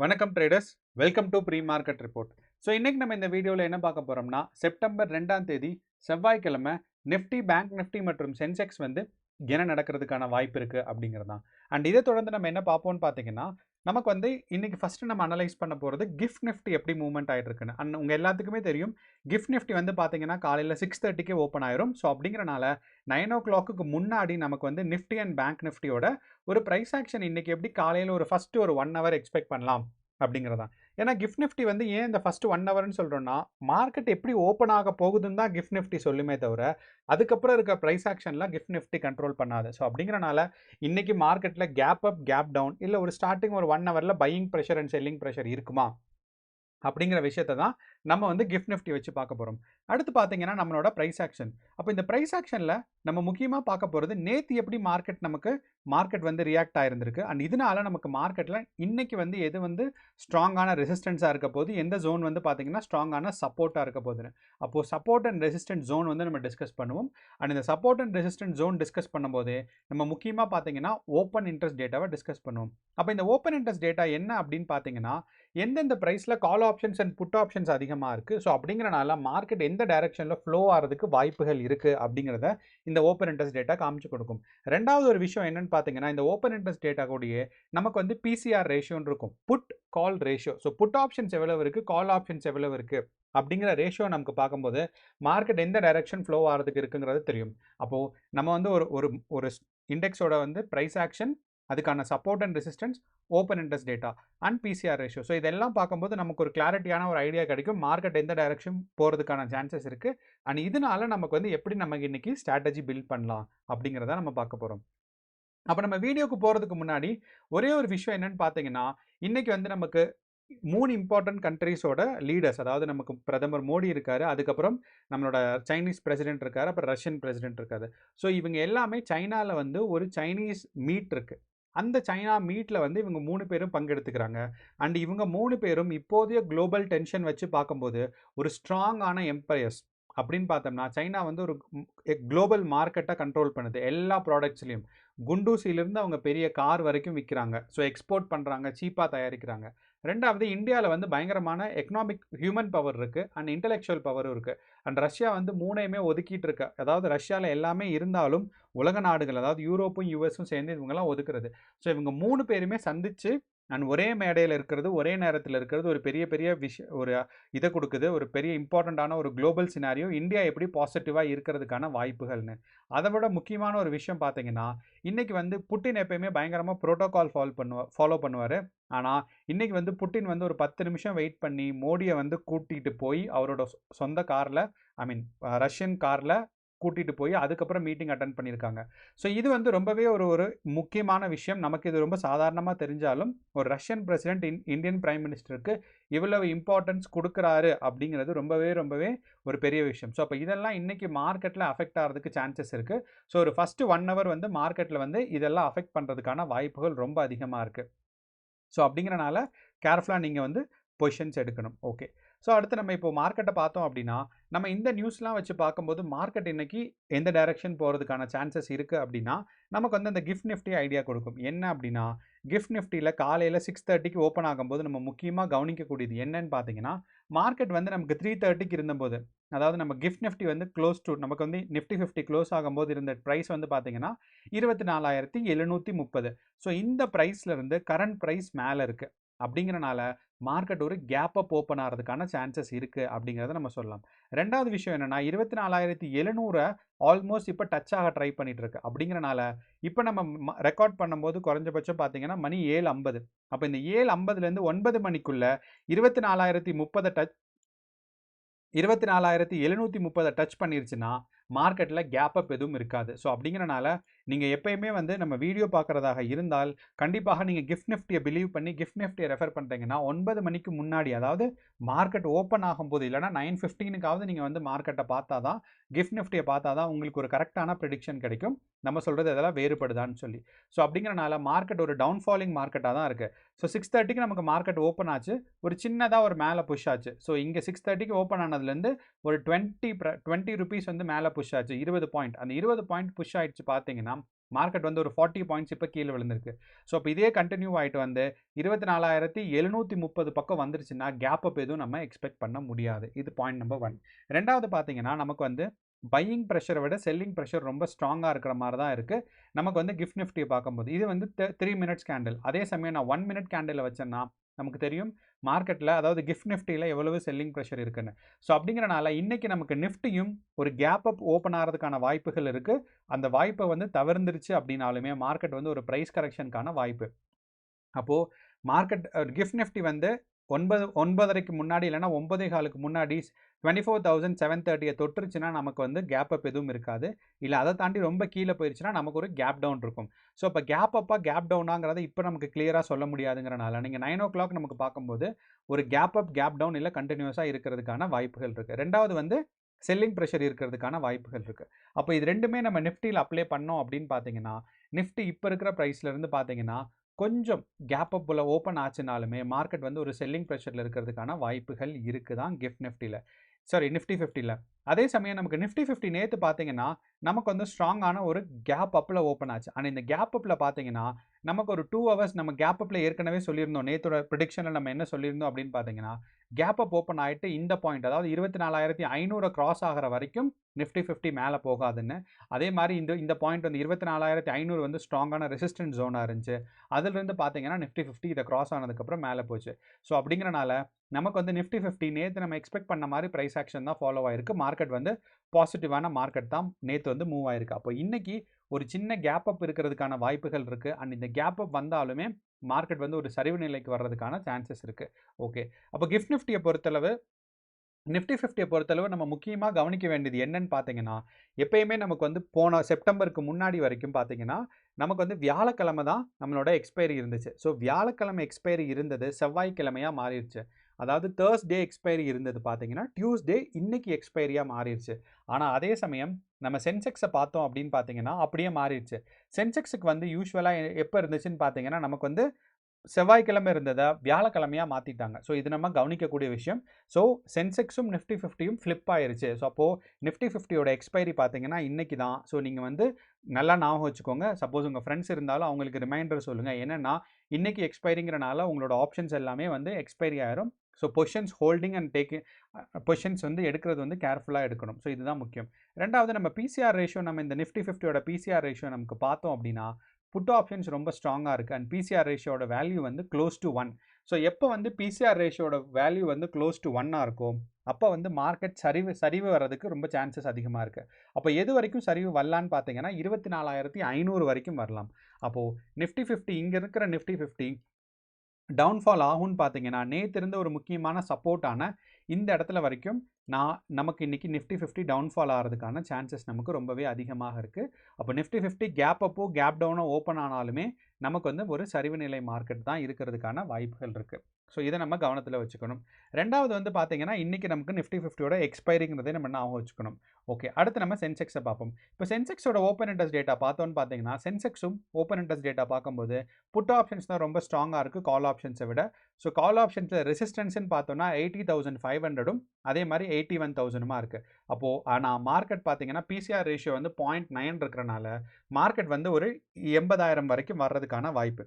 வணக்கம் traders, welcome to pre market report. So இன்னைக்கு நம்ம இந்த வீடியோவில் என்ன பார்க்க போறோம்னா, செப்டம்பர் 2ஆம் தேதி செவ்வாய்க்கிழமை நிஃப்டி, பேங்க் நிஃப்டி மற்றும் சென்செக்ஸ் வந்து என்ன நடக்கிறதுக்கான வாய்ப்பு இருக்கு அப்படிங்கிறது தான். அண்ட் இதை தொடர்ந்து நம்ம என்ன பார்ப்போம்னு பார்த்தீங்கன்னா, நமக்கு வந்து இன்னைக்கு ஃபர்ஸ்ட் நம்ம அனலைஸ் பண்ண போகிறது கிஃப்ட் நிஃப்டி எப்படி மூவ்மெண்ட் ஆகிட்டு இருக்குன்னு. அண்ட் உங்கள் எல்லாத்துக்குமே தெரியும், கிஃப்ட் நிஃப்டி வந்து பார்த்தீங்கன்னா காலையில் 6:30க்கு ஓப்பன் ஆயிரும். ஸோ அப்படிங்கிறனால 9 o'clock முன்னாடி நமக்கு வந்து நிஃப்டி அண்ட் பேங்க் நிஃப்டியோட ஒரு ப்ரைஸ் ஆக்ஷன் இன்னைக்கு எப்படி காலையில் ஒரு ஃபர்ஸ்ட் ஒரு 1 hour எக்ஸ்பெக்ட் பண்ணலாம் அப்படிங்கிறதா. ஏன்னா கிஃப்ட் நிஃப்டி வந்து ஏன் இந்த ஃபர்ஸ்ட் 1 hourன்னு சொல்கிறோன்னா, மார்க்கெட் எப்படி ஓப்பன் ஆக போகுதுன்னு தான் கிஃப்ட் நிஃப்டி சொல்லுமே தவிர, அதுக்கப்புறம் இருக்க ப்ரைஸ் ஆக்ஷன்லாம் கிஃப்ட் நிஃப்டி கண்ட்ரோல் பண்ணாது. ஸோ அப்படிங்கிறனால இன்னைக்கு மார்க்கெட்டில் கேப் அப், கேப் டவுன், இல்லை ஒரு ஸ்டார்டிங் ஒரு 1 hourல buying pressure and selling pressure இருக்குமா அப்படிங்கிற விஷயத்தை தான் நம்ம வந்து கிஃப்ட் நிஃப்டி வச்சு பார்க்க போகிறோம். அடுத்து பார்த்தீங்கன்னா நம்மளோட ப்ரைஸ் ஆக்ஷன். அப்போ இந்த ப்ரைஸ் ஆக்ஷனில் நம்ம முக்கியமாக பார்க்க போகிறது நேற்று எப்படி மார்க்கெட் வந்து ரியாக்ட் ஆயிருந்திருக்கு. அண்ட் இதனால நமக்கு மார்க்கெட்டில் இன்னைக்கு வந்து எது வந்து ஸ்ட்ராங்கான ரெசிஸ்டன்ஸாக இருக்க போது, எந்த ஜோன் வந்து பார்த்தீங்கன்னா ஸ்ட்ராங்கான சப்போர்ட்டாக இருக்க போகுதுன்னு. அப்போது சப்போர்ட் அண்ட் ரெசிஸ்டன்ஸ் ஜோன் வந்து நம்ம டிஸ்கஸ் பண்ணுவோம். அண்ட் இந்த support and resistance zone discuss பண்ணும்போது நம்ம முக்கியமாக பார்த்தீங்கன்னா ஓப்பன் இன்ட்ரெஸ்ட் டேட்டாவை டிஸ்கஸ் பண்ணுவோம். அப்போ இந்த ஓப்பன் இன்ட்ரெஸ்ட் டேட்டா என்ன அப்படின்னு பார்த்தீங்கன்னா, எந்தெந்த ப்ரைஸில் call options and put options அதிகமாக இருக்குது. ஸோ அப்படிங்கிறனால மார்க்கெட் எந்த டைரக்ஷனில் ஃப்ளோ ஆகிறதுக்கு வாய்ப்புகள் இருக்குது அப்படிங்கிறத இந்த ஓப்பன் இன்ட்ரெஸ்ட் டேட்டா காமிச்சு கொடுக்கும். ரெண்டாவது ஒரு விஷயம் என்னன்னு பார்த்தீங்கன்னா, இந்த ஓப்பன் இன்ட்ரெஸ்ட் டேட்டா கூடயே நமக்கு வந்து பிசிஆர் ரேஷியோன்னு இருக்கும், put call ratio. So put options எவ்வளவு இருக்குது, கால் ஆப்ஷன்ஸ் எவ்வளவு இருக்குது அப்படிங்கிற ரேஷியோ நமக்கு பார்க்கும்போது மார்க்கெட் எந்த டைரக்ஷன் ஃப்ளோ ஆகிறதுக்கு இருக்குங்கிறது தெரியும். அப்போது நம்ம வந்து ஒரு ஒரு ஒரு இண்டெக்ஸோட வந்து ப்ரைஸ் ஆக்ஷன், அதுக்கான support and resistance, open interest data and PCR ratio. So இதெல்லாம் பார்க்கும்போது நமக்கு ஒரு கிளாரிட்டியான ஒரு ஐடியா கிடைக்கும், மார்க்கெட் எந்த டைரக்ஷன் போகிறதுக்கான சான்சஸ் இருக்குது. அண்ட் இதனால நமக்கு வந்து எப்படி நமக்கு இன்னைக்கு ஸ்ட்ராட்டஜி பில்ட் பண்ணலாம் அப்படிங்கிறத நம்ம பார்க்க போகிறோம். அப்போ நம்ம வீடியோக்கு போகிறதுக்கு முன்னாடி ஒரே ஒரு விஷயம் என்னன்னு பார்த்தீங்கன்னா, இன்னைக்கு வந்து நமக்கு 3 இம்பார்ட்டன்ட் கண்ட்ரீஸோட லீடர்ஸ், அதாவது நமக்கு பிரதமர் மோடி இருக்காரு, அதுக்கப்புறம் நம்மளோட சைனீஸ் பிரசிடென்ட் இருக்காரு, அப்புறம் ரஷ்யன் பிரசிடென்ட் இருக்காரு. ஸோ இவங்க எல்லாமே சைனாவில் வந்து ஒரு சைனீஸ் மீட் இருக்கு. அந்த சைனா மீட்டில் வந்து இவங்க 3 பேரும் பங்கெடுத்துக்கிறாங்க. அண்ட் இவங்க 3 பேரும் இப்போதைய குளோபல் டென்ஷன் வச்சு பார்க்கும்போது ஒரு ஸ்ட்ராங்கான எம்பையர்ஸ். அப்படின்னு பார்த்தோம்னா சைனா வந்து ஒரு குளோபல் மார்க்கெட்டை கண்ட்ரோல் பண்ணுது எல்லா ப்ராடக்ட்ஸ்லையும். குண்டூசிலிருந்து அவங்க பெரிய கார் வரைக்கும் விற்கிறாங்க. ஸோ எக்ஸ்போர்ட் பண்ணுறாங்க, சீப்பாக தயாரிக்கிறாங்க. ரெண்டாவது, இந்தியாவில் வந்து பயங்கரமான எக்கனாமிக் ஹியூமன் பவர் இருக்குது அண்ட் இன்டெலெக்சுவல் பவரும் இருக்குது. அண்ட் ரஷ்யா வந்து 3ஐயுமே ஒதுக்கிட்டு இருக்கு. அதாவது ரஷ்யாவில் எல்லாமே இருந்தாலும் உலக நாடுகள், அதாவது யூரோப்பும் யூஎஸும் சேர்ந்து இவங்கெல்லாம் ஒதுக்குறது. ஸோ இவங்க 3 பேருமே சந்திச்சு அண்ட் ஒரே மேடையில் இருக்கிறது, ஒரே நேரத்தில் இருக்கிறது ஒரு பெரிய பெரிய ஒரு இதை கொடுக்குது, ஒரு பெரிய இம்பார்ட்டண்ட்டான ஒரு குளோபல் சினாரியோ இந்தியா எப்படி பாசிட்டிவாக இருக்கிறதுக்கான வாய்ப்புகள்னு. அதை விட முக்கியமான ஒரு விஷயம் பார்த்தீங்கன்னா, இன்னைக்கு வந்து புட்டின் எப்பயுமே பயங்கரமாக ப்ரோட்டோகால் ஃபாலோ பண்ணுவார். ஆனால் இன்னைக்கு வந்து புட்டின் வந்து ஒரு 10 நிமிஷம் வெயிட் பண்ணி மோடியை வந்து கூட்டிகிட்டு போய் அவரோட சொந்த காரில், ஐ மீன் ரஷ்யன் காரில் கூட்டிகிட்டு போய் அதுக்கப்புறம் மீட்டிங் அட்டன் பண்ணியிருக்காங்க. ஸோ இது வந்து ரொம்பவே ஒரு ஒரு முக்கியமான விஷயம். நமக்கு இது ரொம்ப சாதாரணமாக தெரிஞ்சாலும் ஒரு ரஷ்யன் பிரசிடென்ட் இந்தியன் பிரைம் மினிஸ்டருக்கு இவ்வளவு இம்பார்ட்டன்ஸ் கொடுக்குறாரு அப்படிங்கிறது ரொம்பவே ஒரு பெரிய விஷயம். ஸோ அப்போ இதெல்லாம் இன்னைக்கு மார்க்கெட்டில் அஃபெக்ட் ஆகிறதுக்கு சான்சஸ் இருக்குது. ஸோ ஒரு ஃபஸ்ட்டு 1 hour வந்து மார்க்கெட்டில் வந்து இதெல்லாம் அஃபெக்ட் பண்ணுறதுக்கான வாய்ப்புகள் ரொம்ப அதிகமாக இருக்குது. ஸோ அப்படிங்கிறனால கேர்ஃபுல்லாக நீங்கள் வந்து பொசிஷன்ஸ் எடுக்கணும். ஓகே. ஸோ அடுத்து நம்ம இப்போ மார்க்கெட்டை பார்த்தோம் அப்படின்னா, நம்ம இந்த நியூஸ்லாம் வச்சு பார்க்கும்போது மார்க்கெட் இன்னைக்கு எந்த டைரக்ஷன் போகிறதுக்கான சான்சஸ் இருக்குது அப்படின்னா, நமக்கு வந்து அந்த கிஃப்ட் நிஃப்டி ஐடியா கொடுக்கும். என்ன அப்படின்னா, கிஃப்ட் நிஃப்டியில் காலையில் 6:30க்கு ஓப்பன் ஆகும்போது நம்ம முக்கியமாக கவனிக்கக்கூடியது என்னன்னு பார்த்தீங்கன்னா, மார்க்கெட் வந்து நமக்கு 3:30க்கு இருந்தபோது, அதாவது நம்ம கிஃப்ட் நிஃப்டி வந்து நமக்கு வந்து நிஃப்டி 50 க்ளோஸ் ஆகும்போது இருந்த ப்ரைஸ் வந்து பார்த்தீங்கன்னா 24,730. ஸோ இந்த ப்ரைஸ்லேருந்து கரண்ட் ப்ரைஸ் மேலே இருக்குது. அப்படிங்கிறனால மார்க்கெட் ஒரு கேப் அப் ஓப்பன் ஆகிறதுக்கான சான்சஸ் இருக்குது அப்படிங்கிறத நம்ம சொல்லலாம். ரெண்டாவது விஷயம் என்னென்னா, 24,700 ஆல்மோஸ்ட் இப்போ டச் ஆக ட்ரை பண்ணிட்டு இருக்கு. அப்படிங்கிறனால இப்போ நம்ம ரெக்கார்ட் பண்ணும்போது குறைஞ்சபட்சம் பார்த்தீங்கன்னா மணி 7:50. அப்போ இந்த 7:50லேருந்து 9 மணிக்குள்ள 24,730 டச் பண்ணிருச்சுன்னா மார்க்கெட்டில் கேப் அப் எதுவும் இருக்காது. ஸோ அப்படிங்கிறனால நீங்கள் எப்பயுமே வந்து நம்ம வீடியோ பார்க்குறதாக இருந்தால் கண்டிப்பாக நீங்கள் கிஃப்ட் நிஃப்டியை பிலீவ் பண்ணி கிஃப்ட் நிஃப்டியை ரெஃபர் பண்ணுறீங்கன்னா 9 மணிக்கு முன்னாடி, அதாவது மார்க்கெட் ஓப்பன் ஆகும்போது, இல்லைனா 9:15க்காவது நீங்கள் வந்து மார்க்கெட்டை பார்த்தா தான், கிஃப்ட் நிஃப்டியை பார்த்தா தான் உங்களுக்கு ஒரு கரெக்டான ப்ரெடிக்ஷன் கிடைக்கும், நம்ம சொல்கிறது இதெல்லாம் வேறுபடுதான்னு சொல்லி. ஸோ அப்படிங்கிறனால மார்க்கெட் ஒரு டவுன்ஃபாலிங் மார்க்கெட்டாக தான் இருக்குது. ஸோ 6:30க்கு நமக்கு மார்க்கெட் ஓப்பன் ஆச்சு, ஒரு சின்னதாக ஒரு மேலே புஷ் ஆச்சு. ஸோ இங்கே 6:30க்கு ஓப்பன் ஆனதுலேருந்து ஒரு 20 ருபீஸ் வந்து மேலே புஷ் ஆச்சு, 20 பாயிண்ட். அந்த 20 பாயிண்ட் புஷ் ஆயிடுச்சு பார்த்தீங்கன்னா மார்க்கெட் வந்து ஒரு 40 பாயிண்ட்ஸ் இப்போ கீழே விழுந்திருக்கு. ஸோ இப்போ இதே கண்டினியூ ஆகிட்டு வந்து 24,730 பக்கம் வந்துருச்சுன்னா கேப் அப் எதுவும் நம்ம எக்ஸ்பெக்ட் பண்ண முடியாது. இது பாயிண்ட் நம்பர் 1. ரெண்டாவது பார்த்தீங்கன்னா நமக்கு வந்து பையிங் ப்ரெஷரை விட செல்லிங் ப்ரெஷர் ரொம்ப ஸ்ட்ராங்காக இருக்கிற மாதிரி தான் இருக்குது. நமக்கு வந்து கிஃப்ட் நிஃப்டியை பார்க்கும்போது இது வந்து 3 மினிட்ஸ் கேண்டில். அதே சமயம் நான் 1 மினிட் கேண்டில் வச்சேன்னா நமக்கு தெரியும் மார்க்கெட்டில், அதாவது கிஃப்ட் நிஃப்டியில் எவ்வளவு செல்லிங் ப்ரெஷர் இருக்குன்னு. ஸோ அப்படிங்கிறனால இன்னைக்கு நமக்கு நிஃப்டியும் ஒரு கேப் அப் ஓப்பன் ஆகிறதுக்கான வாய்ப்புகள் இருக்குது. அந்த வாய்ப்பை வந்து தவிர்ந்துருச்சு அப்படின்னாலுமே மார்க்கெட் வந்து ஒரு ப்ரைஸ் கரெக்ஷனுக்கான வாய்ப்பு. அப்போது மார்க்கெட் கிஃப்ட் நிஃப்டி வந்து 9:30க்கு முன்னாடி இல்லைனா 9:15க்கு முன்னாடி 24,730 தொட்டுருச்சுன்னா நமக்கு வந்து கேப் அப் எதுவும் இருக்காது. இல்லை அதை தாண்டி ரொம்ப கீழே போயிடுச்சுன்னா நமக்கு ஒரு கேப் டவுன் இருக்கும். ஸோ இப்போ கேப் அப்பா கேப் டவுனாங்கிறத இப்போ நமக்கு கிளியராக சொல்ல முடியாதுங்கிறனால நீங்கள் 9 o'clock நமக்கு பார்க்கும்போது ஒரு கேப் அப் கேப் டவுன் இல்லை கண்டினியூஸாக இருக்கிறதுக்கான வாய்ப்புகள் இருக்குது. ரெண்டாவது வந்து செல்லிங் ப்ரெஷர் இருக்கிறதுக்கான வாய்ப்புகள் இருக்குது. அப்போ இது ரெண்டுமே நம்ம நிஃப்டியில் அப்ளை பண்ணோம் அப்படின்னு பார்த்தீங்கன்னா நிஃப்டி இப்போ இருக்கிற ப்ரைஸ்லேருந்து பார்த்தீங்கன்னா கொஞ்சம் கேப் அப்பில் ஓப்பன் ஆச்சுனாலுமே மார்க்கெட் வந்து ஒரு செல்லிங் ப்ரெஷரில் இருக்கிறதுக்கான வாய்ப்புகள் இருக்குது தான் கிஃப்ட் நிஃப்டியில், சாரி நிஃப்டி 50ல். அதே சமயம் நமக்கு நிஃப்டி 50 நேற்று பார்த்தீங்கன்னா நமக்கு வந்து ஸ்ட்ராங்கான ஒரு கேப் அப்பில் ஓப்பன் ஆச்சு. ஆனால் இந்த கேப் அப்பில் பார்த்தீங்கன்னா நமக்கு ஒரு 2 hours நம்ம கேப் அப்பில் ஏற்கனவே சொல்லியிருந்தோம். நேற்றோட ப்ரிடிக்ஷனில் நம்ம என்ன சொல்லியிருந்தோம் அப்படின்னு பார்த்தீங்கன்னா கேப் அப் ஓப்பன் ஆகிட்டு இந்த பாயிண்ட், அதாவது 24,500 கிராஸ் ஆகிற வரைக்கும் நிஃப்டி 50 மேலே போகாதுன்னு. அதே மாதிரி இந்த பாயிண்ட் வந்து 24,500 வந்து ஸ்ட்ராங்கான ரெசிஸ்டன்ஸ் ஜோனாக இருந்துச்சு. அதிலிருந்து பார்த்தீங்கன்னா நிஃப்டி 50 இதை கிராஸ் ஆனதுக்கப்புறம் மேலே போச்சு. ஸோ அப்படிங்கிறனால நமக்கு வந்து நிஃப்டி 50 நேற்று நம்ம எக்ஸ்பெக்ட் பண்ண மாதிரி ப்ரைஸ் ஆக்ஷன் தான் ஃபாலோ ஆயிருக்கு. மார்க்கெட் வந்து பாசிட்டிவான மார்க்கெட் தான் நேற்று வந்து மூவ் ஆயிருக்கு. அப்போ இன்னைக்கு ஒரு சின்ன கேப் அப் இருக்கிறதுக்கான வாய்ப்புகள் இருக்குது. அண்ட் இந்த கேப் அப் வந்தாலுமே மார்க்கெட் வந்து ஒரு சரிவு நிலைக்கு வர்றதுக்கான சான்சஸ் இருக்குது. ஓகே, அப்போ கிஃப்ட் நிஃப்டியை பொறுத்தளவு நிஃப்டி 50 பொறுத்தளவு நம்ம முக்கியமாக கவனிக்க வேண்டியது என்னன்னு பார்த்தீங்கன்னா எப்பயுமே நமக்கு வந்து போன செப்டம்பருக்கு முன்னாடி வரைக்கும் பார்த்தீங்கன்னா நமக்கு வந்து வியாழக்கிழமை தான் நம்மளோட எக்ஸ்பைரி இருந்துச்சு. ஸோ வியாழக்கிழமை எக்ஸ்பைரி இருந்தது செவ்வாய்க்கிழமையாக மாறிடுச்சு. அதாவது தேர்ஸ்டே எக்ஸ்பைரி இருந்தது பார்த்தீங்கன்னா டியூஸ்டே இன்னைக்கு எக்ஸ்பைரியாக மாறிடுச்சு. ஆனால் அதே சமயம் நம்ம சென்செக்ஸை பார்த்தோம் அப்படின்னு பார்த்தீங்கன்னா அப்படியே மாறிடுச்சு. சென்செக்ஸுக்கு வந்து யூஸ்வலாக எப்போ இருந்துச்சுன்னு பார்த்தீங்கன்னா நமக்கு வந்து செவ்வாய்க்கிழமை இருந்ததை வியாழக்கிழமையாக மாற்றிட்டாங்க. ஸோ இது நம்ம கவனிக்கக்கூடிய விஷயம். ஸோ சென்செக்ஸும் நிஃப்டி 50யும் ஃப்ளிப் ஆயிருச்சு. ஸோ அப்போது நிஃப்டி 50யோட எக்ஸ்பைரி பார்த்தீங்கன்னா இன்றைக்கி தான். ஸோ நீங்கள் வந்து நல்லா ஞாபகம் வச்சுக்கோங்க. சப்போஸ் உங்கள் ஃப்ரெண்ட்ஸ் இருந்தாலும் அவங்களுக்கு ரிமைண்டர் சொல்லுங்கள். என்னென்னா இன்றைக்கி எக்ஸ்பைரிங்கிறனால உங்களோட ஆப்ஷன்ஸ் எல்லாமே வந்து எக்ஸ்பைரி ஆயிரும். So positions holding and taking positions வந்து எடுக்கிறது வந்து கேர்ஃபுல்லாக எடுக்கணும். ஸோ இதுதான் முக்கியம். ரெண்டாவது நம்ம பிசிஆர் ரேஷியோ, நம்ம இந்த நிஃப்டி 50யோட பிசிஆர் ரேஷியோ நமக்கு பார்த்தோம் அப்படின்னா புட் ஆப்ஷன்ஸ் ரொம்ப ஸ்ட்ராங்காக இருக்குது. அண்ட் பிசிஆர் ரேஷியோட வேல்யூ வந்து க்ளோஸ் டு 1. ஸோ எப்போ வந்து பிசிஆர் ரேஷியோட வேல்யூ வந்து க்ளோஸ் டு 1 இருக்கும் அப்போ வந்து மார்க்கெட் சரிவு வர்றதுக்கு ரொம்ப சான்சஸ் அதிகமாக இருக்குது. அப்போ எது வரைக்கும் சரிவு வரலான்னு பார்த்தீங்கன்னா 24,500 வரைக்கும் வரலாம். அப்போது நிஃப்டி 50 இங்கே இருக்கிற நிஃப்டி 50 டவுன்ஃபால் ஆகும்னு பார்த்தீங்கன்னா நேற்று இருந்த ஒரு முக்கியமான சப்போர்ட்டான இந்த இடத்துல வரைக்கும் நமக்கு இன்றைக்கி நிஃப்டி 50 டவுன்ஃபால் ஆகிறதுக்கான சான்சஸ் நமக்கு ரொம்பவே அதிகமாக இருக்குது. அப்போ நிஃப்டி 50 கேப் அப்போ கேப் டவுனோ ஓப்பன் ஆனாலுமே நமக்கு வந்து ஒரு சரிவு நிலை மார்க்கெட் தான் இருக்கிறதுக்கான வாய்ப்புகள் இருக்குது. ஸோ இதை நம்ம கவனத்தில் வச்சுக்கணும். ரெண்டாவது வந்து பார்த்தீங்கன்னா இன்றைக்கி நமக்கு நிஃப்டி 50யோட எக்ஸ்பைரிங்கிறதே நம்ம ஞாபகம் வச்சுக்கணும். ஓகே, அடுத்து நம்ம சென்செக்ஸை பார்ப்போம். இப்போ சென்செக்ஸோட ஓப்பன் இன்ட்ரெஸ்ட் டேட்டா பார்த்தோன்னு பார்த்தீங்கன்னா சென்செக்ஸும் ஓப்பன் இன்ட்ரெஸ்ட் டேட்டா பார்க்கும்போது புட் ஆப்ஷன்ஸ் தான் ரொம்ப ஸ்ட்ராங்காக இருக்குது கால் ஆப்ஷன்ஸை விட. ஸோ கால் ஆப்ஷன்ஸில் ரெசிஸ்டன்ஸ்ன்னு பார்த்தோன்னா 80,500ம் அதே மாதிரி 81,000மா இருக்குது. அப்போது ஆனால் மார்க்கெட் பார்த்தீங்கன்னா பிசிஆர் ரேஷியோ வந்து 0.9 இருக்கிறனால மார்க்கெட் வந்து ஒரு 80,000 வரைக்கும் வர்றதுக்கான வாய்ப்பு.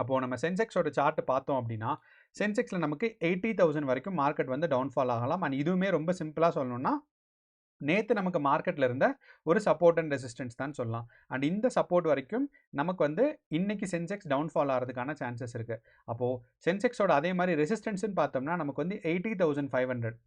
அப்போது நம்ம சென்செக்ஸோட சார்ட் பார்த்தோம் அப்படின்னா சென்செக்ஸில் நமக்கு 80,000 வரைக்கும் மார்க்கெட் வந்து டவுன்ஃபால் ஆகலாம். அண்ட் இதுவுமே ரொம்ப சிம்பிளாக சொல்லணும்னா நேற்று நமக்கு மார்க்கெட்டில் இருந்த ஒரு சப்போர்ட் அண்ட் ரெசிஸ்டன்ஸ் தான் சொல்லலாம். அண்ட் இந்த சப்போர்ட் வரைக்கும் நமக்கு வந்து இன்னைக்கு சென்செக்ஸ் டவுன்ஃபால் ஆகிறதுக்கான சான்சஸ் இருக்குது. அப்போது சென்செக்ஸோட அதே மாதிரி ரெசிஸ்டன்ஸ்ன்னு பார்த்தோம்னா நமக்கு வந்து 80,500.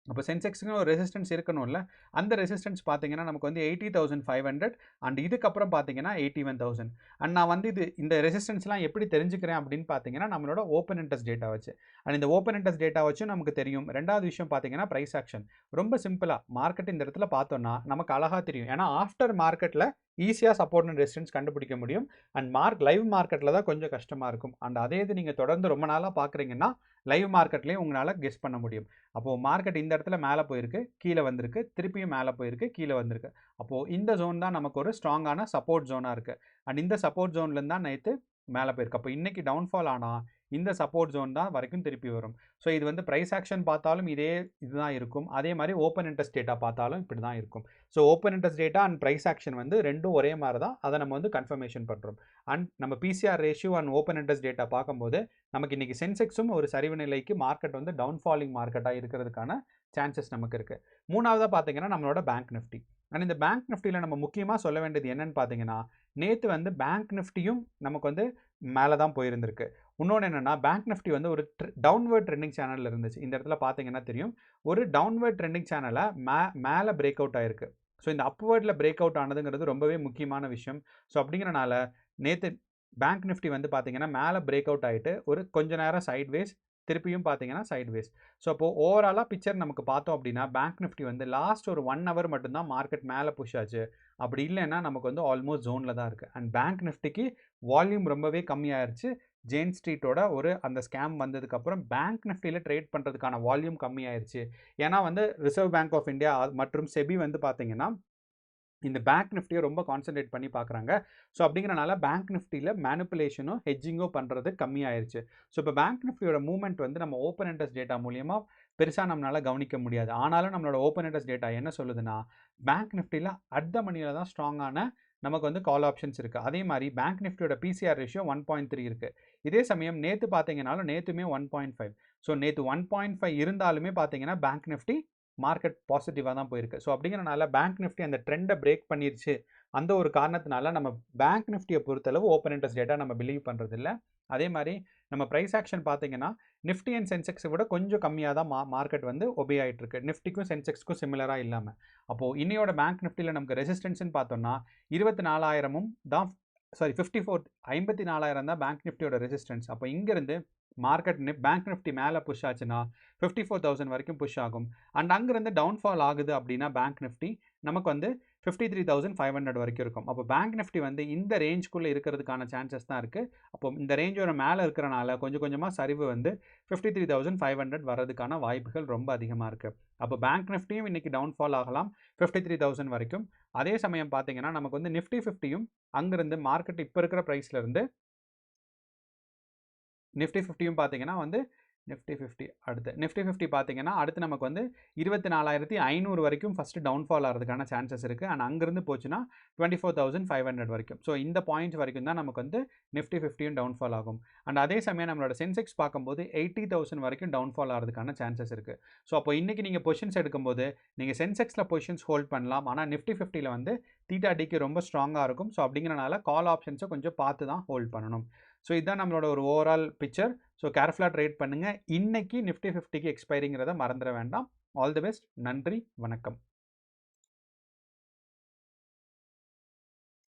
அப்போ சென்செக்ஸுக்கு ஒரு ரெசிஸ்டன்ஸ் இருக்கணும்ல, அந்த ரெசிஸ்டன்ஸ் பார்த்தீங்கன்னா நமக்கு வந்து 80,500 அண்ட் இதுக்கப்புறம் பார்த்தீங்கன்னா 81,000. அண்ட் நான் வந்து இந்த ரெசிஸ்டன்ஸ்லாம் எப்படி தெரிஞ்சுக்கிறேன் அப்படின்னு பார்த்தீங்கன்னா நம்மளோட ஓப்பன் இன்ட்ரெஸ்ட் டேட்டா வச்சு. அண்ட் இந்த ஓப்பன் இன்ட்ரெஸ்ட் டேட்டா வச்சு நமக்கு தெரியும். ரெண்டாவது விஷயம் பார்த்தீங்கன்னா ப்ரைஸ் ஆக்ஷன். ரொம்ப சிம்பிளாக மார்க்கெட் இந்த இடத்துல பார்த்தோன்னா நமக்கு அழகாக தெரியும். ஏன்னா ஆஃப்டர் மார்க்கெட்டில் ஈஸியாக சப்போர்ட் அண்ட் ரெசிஸ்டன்ஸ் கண்டுபிடிக்க முடியும். அண்ட் லைவ் மார்க்கெட்டில் தான் கொஞ்சம் கஷ்டமாக இருக்கும். அண்ட் அதே இது நீங்கள் தொடர்ந்து ரொம்ப நாளாக பார்க்குறீங்கன்னா லைவ் மார்க்கெட்லேயும் உங்களால் கெஸ் பண்ண முடியும். அப்போது மார்க்கெட் இந்த இடத்துல மேலே போயிருக்கு, கீழே வந்திருக்கு, திருப்பியும் மேலே போயிருக்கு, கீழே வந்திருக்கு. அப்போது இந்த ஜோன் தான் நமக்கு ஒரு ஸ்ட்ராங்கான சப்போர்ட் ஜோனாக இருக்குது. அண்ட் இந்த சப்போர்ட் ஜோன்லேருந்து தான் நேற்று மேலே போயிருக்கு. அப்போ இன்றைக்கி டவுன்ஃபால் ஆனால் இந்த சப்போர்ட் ஜோன் தான் வரைக்கும் திருப்பி வரும். ஸோ இது வந்து பிரைஸ் ஆக்ஷன் பார்த்தாலும் இதே இதுதான் இருக்கும். அதே மாதிரி ஓப்பன் இன்ட்ரெஸ்ட் டேட்டா பார்த்தாலும் இப்படி தான் இருக்கும். So open interest data and price action வந்து ரெண்டும் ஒரே மாதிரி தான். அதை நம்ம வந்து கன்ஃபர்மேஷன் பண்ணுறோம். அண்ட் நம்ம PCR ratio and open interest data பார்க்கும்போது நமக்கு இன்றைக்கி சென்செக்ஸும் ஒரு சரிவு நிலைக்கு மார்க்கெட் வந்து டவுன்ஃபாலிங் மார்க்கெட்டாக இருக்கிறதுக்கான சான்சஸ் நமக்கு இருக்குது. மூணாவதாக பார்த்தீங்கன்னா நம்மளோட பேங்க் நிஃப்டி. அண்ட் இந்த பேங்க் நிஃப்டியில் நம்ம முக்கியமாக சொல்ல வேண்டியது என்னன்னு பார்த்தீங்கன்னா, நேற்று வந்து பேங்க் நிஃப்டியும் நமக்கு வந்து மேலே தான் போயிருந்திருக்கு. இன்னொன்று என்னென்னா, பேங்க் நிஃப்டி வந்து ஒரு டவுன்வர்ட் ட்ரெண்டிங் சேனலில் இருந்துச்சு. இந்த இடத்துல பார்த்தீங்கன்னா தெரியும், ஒரு டவுன்வர்ட் ட்ரெண்டிங் சேனலை மேலே பிரேக் அவுட் ஆயிருக்கு. ஸோ இந்த அப்வர்டில் பிரேக் அவுட் ஆனதுங்கிறது ரொம்பவே முக்கியமான விஷயம். ஸோ அப்படிங்கிறனால நேற்று பேங்க் நிஃப்டி வந்து பார்த்தீங்கன்னா மேலே பிரேக் அவுட் ஆகிட்டு ஒரு கொஞ்ச நேரம் சைட்வேஸ், திருப்பியும் பார்த்தீங்கன்னா சைட்வேஸ். ஸோ அப்போது ஓவராலாக பிக்சர் நமக்கு பார்த்தோம் அப்படின்னா, பேங்க் நிஃப்டி வந்து லாஸ்ட் ஒரு 1 ஹவர் மட்டும்தான் மார்க்கெட் மேலே புஷ் ஆச்சு. அப்படி இல்லைன்னா நமக்கு வந்து ஆல்மோஸ்ட் ஜோனில் தான் இருக்குது. அண்ட் பேங்க் நிஃப்டிக்கு வால்யூம் ரொம்பவே கம்மியாயிருச்சு. ஜெயின் ஸ்ட்ரீட்டோட ஒரு அந்த ஸ்கேம் வந்ததுக்கப்புறம் பேங்க் நிஃப்டியில் ட்ரேட் பண்ணுறதுக்கான வால்யூம் கம்மியாயிருச்சு. ஏன்னா வந்து ரிசர்வ் பேங்க் ஆஃப் இந்தியா மற்றும் செபி வந்து பார்த்தீங்கன்னா இந்த பேங்க் நிஃப்டியை ரொம்ப கான்சன்ட்ரேட் பண்ணி பார்க்குறாங்க. ஸோ அப்படிங்கிறனால பேங்க் நிஃப்டியில் மேனிப்புலேஷனும் ஹெட்ஜிங்கோ பண்ணுறது கம்மியாயிருச்சு. ஸோ இப்போ பேங்க் நிஃப்டியோட மூவ்மெண்ட் வந்து நம்ம ஓப்பன் இன்ட்ரெஸ்ட் டேட்டா மூலியமாக பெருசாக நம்மளால் கவனிக்க முடியாது. ஆனாலும் நம்மளோட ஓப்பன் இன்ட்ரெஸ்ட் டேட்டா என்ன சொல்லுதுன்னா, பேங்க் நிஃப்டியில் அட் த மணியில் தான் ஸ்ட்ராங்கான நமக்கு வந்து கால் ஆப்ஷன்ஸ் இருக்குது. அதே மாதிரி பேங்க் நிஃப்டியோட பிசிஆர் ரேஷியோ 1.3 இருக்குது. இதே சமயம் நேற்று பார்த்தீங்கன்னாலும் நேற்றுமே 1.5. ஸோ நேற்று 1.5 இருந்தாலுமே பார்த்தீங்கன்னா பேங்க் நிஃப்டி மார்க்கெட் பாசிட்டிவாக தான் போயிருக்கு. ஸோ அப்படிங்கிறனால பேங்க் நிஃப்டி அந்த ட்ரெண்டை பிரேக் பண்ணிருச்சு. அந்த ஒரு காரணத்தினால நம்ம பேங்க் நிஃப்டியை பொறுத்தளவு ஓப்பன் இன்ட்ரெஸ்ட் டேட்டா நம்ம பிலீவ் பண்ணுறது இல்லை. அதே மாதிரி நம்ம ப்ரைஸ் ஆக்ஷன் பார்த்தீங்கன்னா நிஃப்டி அண்ட் சென்செக்ஸை விட கொஞ்சம் கம்மியாக தான் மார்க்கெட் வந்து ஒபே ஆகிட்டு இருக்கு. நிஃப்டிக்கும் சென்செக்ஸ்க்கும் சிமிலராக இல்லாமல். அப்போது இன்னையோட பேங்க் நிஃப்டியில் நமக்கு ரெசிஸ்டன்ஸ்னு பார்த்தோம்னா 24,000 தான், சாரி 54,000 தான் பேங்க் நிஃப்டியோட ரெசிஸ்டன்ஸ். அப்போ இங்கேருந்து மார்க்கெட் பேங்க் நிஃப்டி மேலே புஷ் ஆச்சுன்னா 54,000 வரைக்கும் புஷ் ஆகும். அண்ட் அங்கேருந்து டவுன்ஃபால் ஆகுது அப்படின்னா பேங்க் நிஃப்டி நமக்கு வந்து 53,500 வரைக்கும் இருக்கும். அப்போ பேங்க் நிஃப்டி வந்து இந்த ரேஞ்சுக்குள்ளே இருக்கிறதுக்கான சான்சஸ் தான் இருக்குது. அப்போ இந்த ரேஞ்சோட மேலே இருக்கிறனால கொஞ்சம் கொஞ்சமாக சரிவு வந்து 53,500 வர்றதுக்கான வாய்ப்புகள் ரொம்ப அதிகமாக இருக்குது. அப்போ பேங்க் நிஃப்டியும் இன்றைக்கி டவுன்ஃபால் ஆகலாம் 53,000 வரைக்கும். அதே சமயம் பார்த்தீங்கன்னா நமக்கு வந்து நிஃப்டி 50யும் அங்கேருந்து மார்க்கெட் இப்போ இருக்கிற ப்ரைஸ்லேருந்து நிஃப்டி 50யும் பார்த்தீங்கன்னா வந்து நிஃப்டி 50 பார்த்தீங்கன்னா அடுத்து நமக்கு வந்து 24,500 வரைக்கும் ஃபஸ்ட்டு டவுன்ஃபால் ஆகிறதுக்கான சான்சஸ் இருக்குது. அண்ட் அங்கேருந்து போச்சுன்னா 24,500 வரைக்கும். ஸோ இந்த பாயிண்ட் வரைக்கும் தான் நமக்கு வந்து நிஃப்டி 50யும் டவுன்ஃபால் ஆகும். அண்ட் அதே சமயம் நம்மளோட சென்செக்ஸ் பார்க்கும்போது 80,000 வரைக்கும் டவுன்ஃபால் ஆகிறதுக்கான சான்சஸ் இருக்குது. ஸோ அப்போ இன்றைக்கி நீங்கள் பொசிஷன்ஸ் எடுக்கும்போது நீங்கள் சென்செக்ஸில் பொசிஷன்ஸ் ஹோல்ட் பண்ணலாம். ஆனால் நிஃப்டி 50ல் வந்து தீட்டாடிக்கு ரொம்ப ஸ்ட்ராங்காக இருக்கும். ஸோ அப்படிங்கிறனால கால் ஆப்ஷன்ஸை கொஞ்சம் பார்த்து தான் ஹோல்ட் பண்ணணும். ஸோ இதுதான் நம்மளோட ஒரு ஓவரால் பிக்சர். ஸோ கேர்ஃபுல்லாக ட்ரேட் பண்ணுங்கள். இன்னைக்கு நிஃப்டி 50க்கு எக்ஸ்பைரிங்கிறத மறந்துட வேண்டாம். All the best. நன்றி, வணக்கம்.